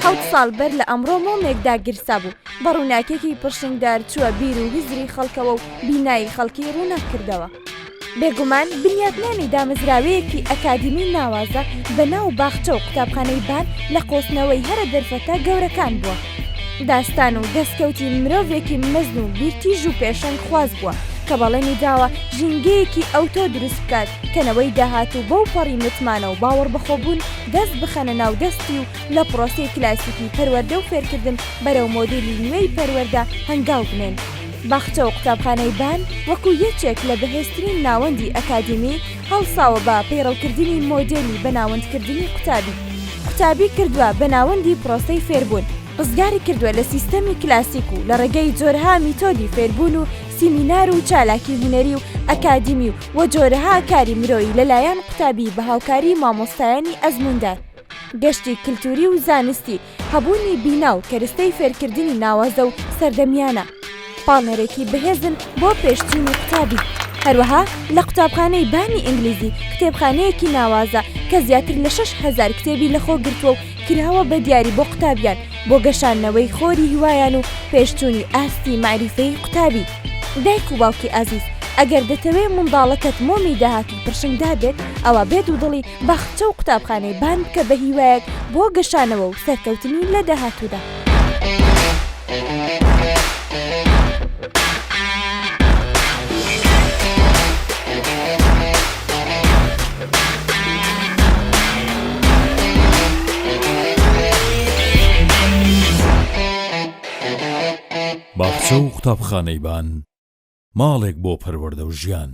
حوت ساڵ بەر لە ئەمڕۆ مۆمێکدا گرسا بوو بە ڕووناکێکی پرشنگدار چووە بیر و ویزری خەڵکەوە و بینایی خەڵکی ڕووناک کردەوە. بێگومان بنیاتنانی دامەزراوەیەکی ئەکادیمی ناوازە بە ناو باخچە و قوتابخانەی بان لە قۆسنەوەی هەرە دەرفەتە گەورەکان بووە. داستان و دەستکەوتی مرۆڤێکی مەزن و بیرتیژ و پێشەنگ خواز بووە کە بەڵێنی داوە ژینگەیەکی ئەوتۆ دروست بکات کەنەوەی داهاتوو بەو پەڕی متمانە و باوەڕ بەخۆبوون دەست بخەنە ناو دەستی و لە پرۆسەی کلاسیکی پەروەردە و فێرکردن بەرەو مۆدێلی نوێی پەروەردە هەنگاو بنێن. باخچە و قوتابخانەی بان وەکو یەکێک لە بەهێزترین ناوەندی ئەکادیمی هەڵساوە بە پەیڕەوکردنی مۆدێلی بەناوەندکردنی قوتابی کردووە بە ناوەندی پرۆسەی فێربوون، ڕزگاری کردووە لە سیستەمی کلاسیک و لە ڕێگەی جۆرەها میتۆدی فێربوون و سیمینار و چالاکی هونەری و ئەکادیمی و جۆرەها کاری مرۆیی لەلایەن قوتابی بە هاوکاری مامۆستایانی ئەزموندار، گەشتی کللتوری و زانستی، هەبوونی بینا و کەرستەی فێرکردنی ناوازە و سەردەمیانە، پاڵنەرێکی بەهێزن بۆ پێشچوونی قوتابی. هەروەها لە قوتابخانەی بانی ئینگلیزی کتێبخانەیەکی ناوازە کە زیاتر لە 6,000 کتێبی لەخۆ گرتووە و کراوە بە دیاری بۆ قوتابیان بۆ گەشانەوەی خۆری هیوایان و پێشچوونی ئاستی معریفەی قوتابی. دایک و باوکی ئازیز، ئەگەر دەتەوێت منداڵەکەت مۆمی داهاتی پرشنگدا بێت ئەوە بێت و دڵی باخچە و قوتابخانەی بان بکە بە هیوایەک بۆ گەشانەوە و سەرکەوتنی لە داهاتوودا. باخچە و قوتابخانەی بان ماڵێک بۆ پەروەردە و ژیان.